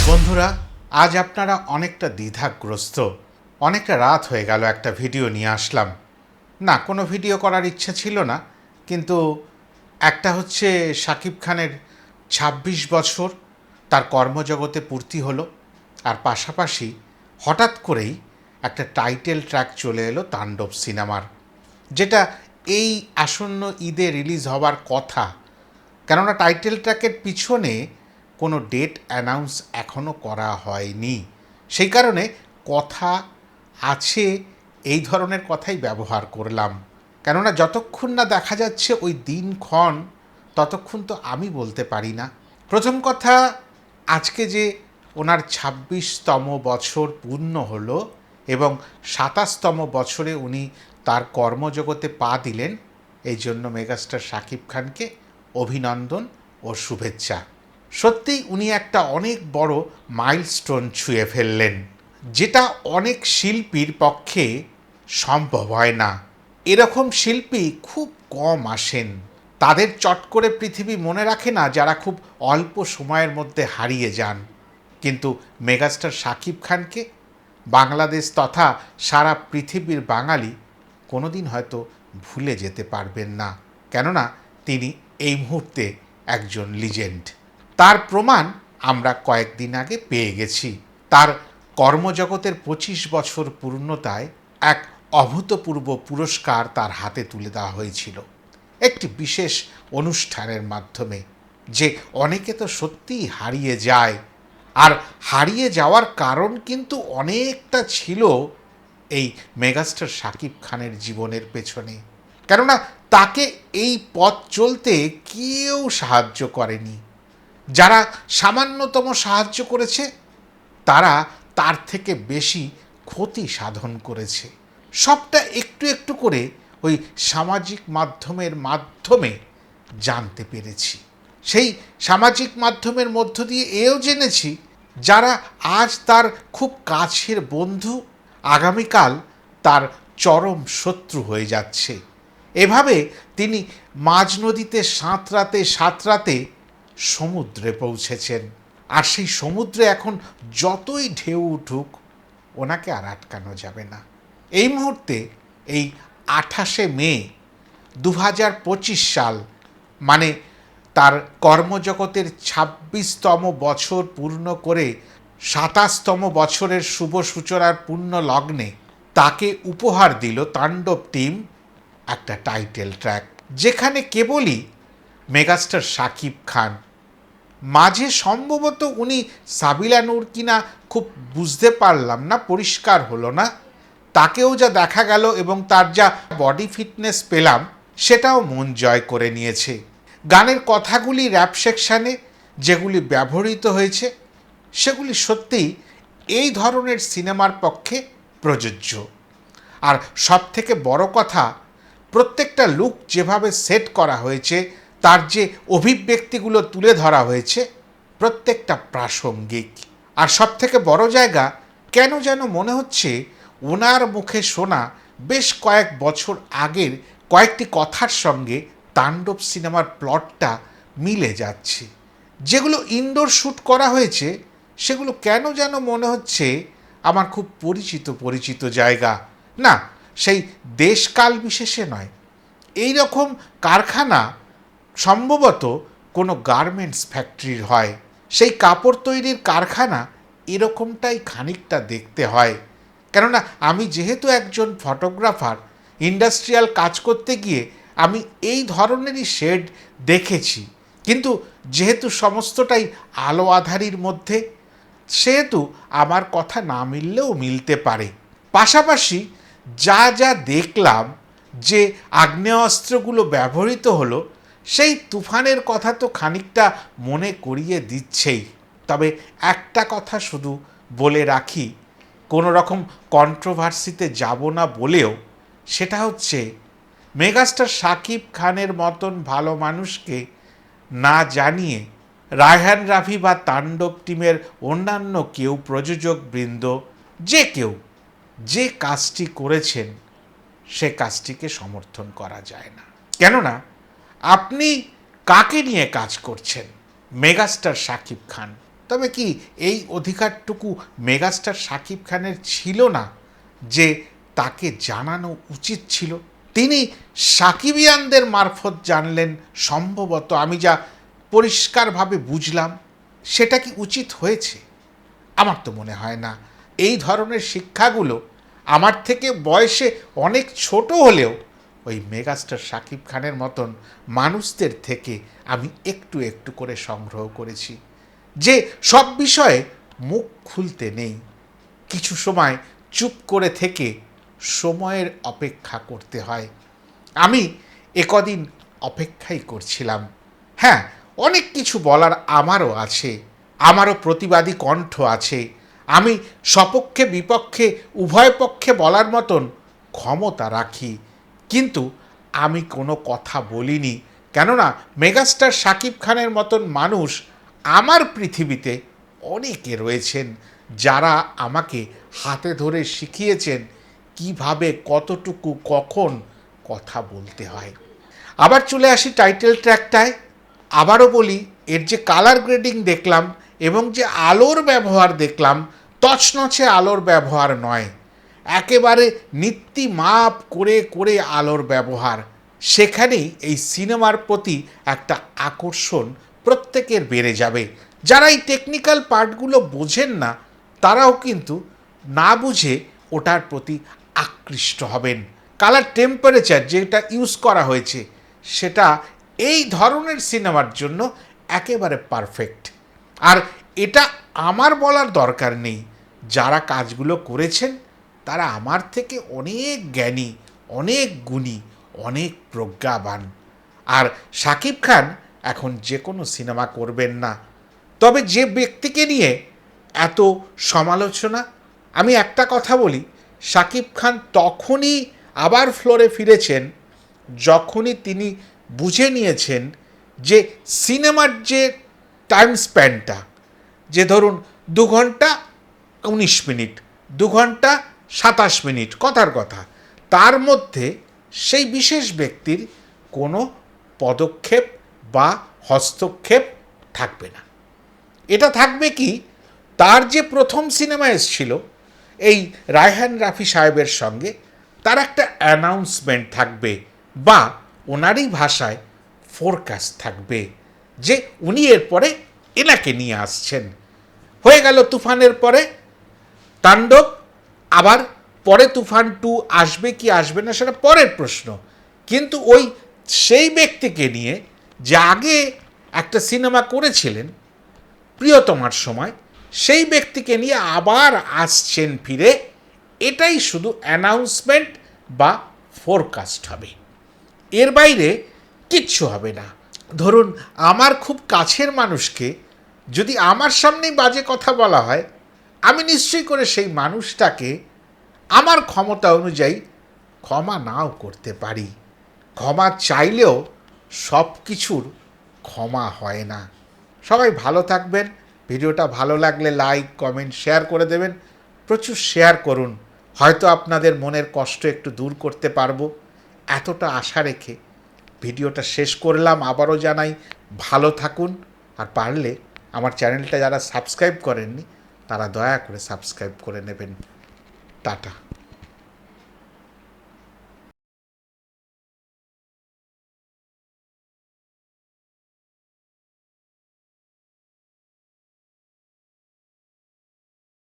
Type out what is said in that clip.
বন্ধুরা, আজ আপনারা অনেকটা দ্বিধাগ্রস্ত। অনেকটা রাত হয়ে গেল, একটা ভিডিও নিয়ে আসলাম না। কোনো ভিডিও করার ইচ্ছা ছিল না, কিন্তু একটা হচ্ছে শাকিব খানের ২৬ বছর তার কর্মজগতে পূর্তি হলো, আর পাশাপাশি হঠাৎ করেই একটা টাইটেল ট্র্যাক চলে এলো তাণ্ডব সিনেমার, যেটা এই আসন্ন ঈদে রিলিজ হওয়ার কথা। কেননা টাইটেল ট্র্যাকের পিছনে কোনো ডেট অ্যানাউন্স এখনও করা হয়নি, সেই কারণে কথা আছে এই ধরনের কথাই ব্যবহার করলাম। কেননা যতক্ষণ না দেখা যাচ্ছে ওই দিনক্ষণ, ততক্ষণ তো আমি বলতে পারি না। প্রথম কথা, আজকে যে ওনার ২৬তম বছর পূর্ণ হলো এবং ২৭তম বছরে উনি তার কর্মজগতে পা দিলেন, এই জন্য মেগাস্টার শাকিব খানকে অভিনন্দন ও শুভেচ্ছা। সত্যিই উনি একটা অনেক বড় মাইলস্টোন ছুঁয়ে ফেললেন, যেটা অনেক শিল্পীর পক্ষে সম্ভব হয় না। এরকম শিল্পী খুব কম আসেন, তাদের চট করে পৃথিবী মনে রাখে না যারা খুব অল্প সময়ের মধ্যে হারিয়ে যান। কিন্তু মেগাস্টার শাকিব খানকে বাংলাদেশ তথা সারা পৃথিবীর বাঙালি কোনোদিন হয়তো ভুলে যেতে পারবেন না, কেননা তিনি এই মুহূর্তে একজন লিজেন্ড। তার প্রমাণ আমরা কয়েকদিন আগে পেয়ে গেছি। তার কর্মজগতের ২৫ বছর পূর্ণতায় এক অভূতপূর্ব পুরস্কার তার হাতে তুলে দেওয়া হয়েছিল একটি বিশেষ অনুষ্ঠানের মাধ্যমে, যে অনেকে তো সত্যিই হারিয়ে যায়। আর হারিয়ে যাওয়ার কারণ কিন্তু অনেকটা ছিল এই মেগাস্টার শাকিব খানের জীবনের পেছনে। কেননা তাকে এই পথ চলতে কেউ সাহায্য করেনি। যারা সামান্যতম সাহায্য করেছে, তারা তার থেকে বেশি ক্ষতি সাধন করেছে। সবটা একটু একটু করে ওই সামাজিক মাধ্যমের মাধ্যমে জানতে পেরেছি। সেই সামাজিক মাধ্যমের মধ্য দিয়ে এও জেনেছি, যারা আজ তার খুব কাছের বন্ধু, আগামীকাল তার চরম শত্রু হয়ে যাচ্ছে। এভাবে তিনি মাঝ নদীতে সাঁতরাতে সাঁতরাতে সমুদ্রে পৌঁছেছেন, আর সেই সমুদ্রে এখন যতই ঢেউ উঠুক ওনাকে আর আটকানো যাবে না। এই মুহূর্তে এই ২৮শে মে ২০২৫ সাল, মানে তার কর্মজগতের ২৬তম বছর পূর্ণ করে ২৭তম বছরের শুভ সূচনার পূর্ণ লগ্নে তাকে উপহার দিল তাণ্ডব টিম একটা টাইটেল ট্র্যাক, যেখানে কেবলই মেগাস্টার শাকিব খান। মাঝে সম্ভবত উনি সাবিলা নূর কিনা খুব বুঝতে পারলাম না, পরিষ্কার হলো না, তাকেও যা দেখা গেল এবং তার যা বডি ফিটনেস পেলাম, সেটাও মন জয় করে নিয়েছে। গানের কথাগুলি র্যাপ সেকশানে যেগুলি ব্যবহৃত হয়েছে, সেগুলি সত্যিই এই ধরনের সিনেমার পক্ষে প্রযোজ্য। আর সব থেকে বড় কথা, প্রত্যেকটা লুক যেভাবে সেট করা হয়েছে, তার যে অভিব্যক্তিগুলো তুলে ধরা হয়েছে, প্রত্যেকটা প্রাসঙ্গিক। আর সব থেকে বড় জায়গা, কেন যেন মনে হচ্ছে ওনার মুখে শোনা বেশ কয়েক বছর আগের কয়েকটি কথার সঙ্গে তাণ্ডব সিনেমার প্লটটা মিলে যাচ্ছে। যেগুলো ইনডোর শ্যুট করা হয়েছে, সেগুলো কেন যেন মনে হচ্ছে আমার খুব পরিচিত পরিচিত জায়গা। না, সেই দেশকাল বিশেষে নয়, এই রকম কারখানা সম্ভবত কোনো গার্মেন্টস ফ্যাক্টরির হয়। সেই কাপড় তৈরির কারখানা এরকমটাই খানিকটা দেখতে হয়। কেননা আমি যেহেতু একজন ফটোগ্রাফার, ইন্ডাস্ট্রিয়াল কাজ করতে গিয়ে আমি এই ধরনেরই শেড দেখেছি, কিন্তু যেহেতু সমস্তটাই আলো আঁধারির মধ্যে, সেহেতু আমার কথা না মিললেও মিলতে পারে। পাশাপাশি যা যা দেখলাম, যে আগ্নেয়াস্ত্রগুলো ব্যবহৃত হলো, সেই তুফানের কথা তো খানিকটা মনে করিয়ে দিচ্ছেই। তবে একটা কথা শুধু বলে রাখি, কোনো রকম কন্ট্রোভার্সিতে যাব না বলেও, সেটা হচ্ছে মেগাস্টার শাকিব খানের মতন ভালো মানুষকে না জানিয়ে রায়হান রাফি বা তাণ্ডব টিমের অন্যান্য কেউ, প্রযোজক বৃন্দ, যে কেউ যে কাজটি করেছেন, সে কাজটিকে সমর্থন করা যায় না। কেননা আপনি কাকে নিয়ে কাজ করছেন? মেগাস্টার শাকিব খান। তবে কি এই অধিকারটুকু মেগাস্টার শাকিব খানের ছিল না যে তাকে জানানো উচিত ছিল? তিনি সাকিবিয়ানদের মারফত জানলেন সম্ভবত, আমি যা পরিষ্কারভাবে বুঝলাম। সেটা কি উচিত হয়েছে? আমার তো মনে হয় না। এই ধরনের শিক্ষাগুলো আমার থেকে বয়সে অনেক ছোট হলেও ওই মেগাস্টার শাকিব খানের মতন মানুষদের থেকে আমি একটু একটু করে সংগ্রহ করেছি, যে সব বিষয়ে মুখ খুলতে নেই, কিছু সময় চুপ করে থেকে সময়ের অপেক্ষা করতে হয়। আমি একদিন অপেক্ষাই করছিলাম। হ্যাঁ, অনেক কিছু বলার আমারও আছে, আমারও প্রতিবাদী কণ্ঠ আছে। আমি সপক্ষে বিপক্ষে উভয় পক্ষে বলার মতন ক্ষমতা রাখি, কিন্তু আমি কোনো কথা বলিনি। কেননা মেগাস্টার শাকিব খানের মতন মানুষ আমার পৃথিবীতে অনেকে রয়েছেন, যারা আমাকে হাতে ধরে শিখিয়েছেন কিভাবে কতটুকু কখন কথা বলতে হয়। আবার চলে আসি টাইটেল ট্র্যাকটায়। আবারও বলি, এর যে কালার গ্রেডিং দেখলাম এবং যে আলোর ব্যবহার দেখলাম, তছনছে আলোর ব্যবহার নয়, একেবারে নীতিমাপ করে করে আলোর ব্যবহার। সেখানেই এই সিনেমার প্রতি একটা আকর্ষণ প্রত্যেকের বেড়ে যাবে। যারা এই টেকনিক্যাল পার্টগুলো বোঝেন না, তারাও কিন্তু না বুঝে ওটার প্রতি আকৃষ্ট হবেন। কালার টেম্পারেচার যেটা ইউজ করা হয়েছে, সেটা এই ধরনের সিনেমার জন্য একেবারে পারফেক্ট। আর এটা আমার বলার দরকার নেই, যারা কাজগুলো করেছেন তারা আমার থেকে অনেক জ্ঞানী, অনেক গুণী, অনেক প্রজ্ঞাবান। আর শাকিব খান এখন যে কোনো সিনেমা করবেন না। তবে যে ব্যক্তিকে নিয়ে এত সমালোচনা, আমি একটা কথা বলি, শাকিব খান তখনই আবার ফ্লোরে ফিরেছেন যখনই তিনি বুঝে নিয়েছেন যে সিনেমার যে টাইম স্প্যানটা, যে ধরুন 2 ঘন্টা 19 মিনিট, 2 ঘন্টা 27 মিনিট, কথার কথা, তার মধ্যে সেই বিশেষ ব্যক্তির কোনো পদক্ষেপ বা হস্তক্ষেপ থাকবে না। এটা থাকবে কি, তার যে প্রথম সিনেমা এসেছিল এই রায়হান রাফি সাহেবের সঙ্গে, তার একটা অ্যানাউন্সমেন্ট থাকবে, বা ওনারই ভাষায় ফোরকাস্ট থাকবে যে উনি এরপরে এনাকে নিয়ে আসছেন। হয়ে গেল তুফানের পরে তাণ্ডব, আবার পরে তুফান 2 আসবে কি আসবে না সেটা পরের প্রশ্ন। কিন্তু ওই সেই ব্যক্তিকে নিয়ে যে আগে একটা সিনেমা করেছিলেন প্রিয়তমার সময়, সেই ব্যক্তিকে নিয়ে আবার আসছেন ফিরে, এটাই শুধু অ্যানাউন্সমেন্ট বা ফোরকাস্ট হবে, এর বাইরে কিচ্ছু হবে না। ধরুন আমার খুব কাছের মানুষকে যদি আমার সামনেই বাজে কথা বলা হয়, আমি নিশ্চয়ই করে সেই মানুষটাকে আমার ক্ষমতা অনুযায়ী ক্ষমা নাও করতে পারি। ক্ষমা চাইলেও সব কিছুর ক্ষমা হয় না। সবাই ভালো থাকবেন। ভিডিওটা ভালো লাগলে লাইক, কমেন্ট, শেয়ার করে দেবেন। প্রচুর শেয়ার করুন, হয়তো আপনাদের মনের কষ্ট একটু দূর করতে পারবো, এতটা আশা রেখে ভিডিওটা শেষ করলাম। আবারও জানাই ভালো থাকুন, আর পারলে আমার চ্যানেলটা যারা সাবস্ক্রাইব করেননি তারা দয়া করে সাবস্ক্রাইব করে নেবেন। টাটা।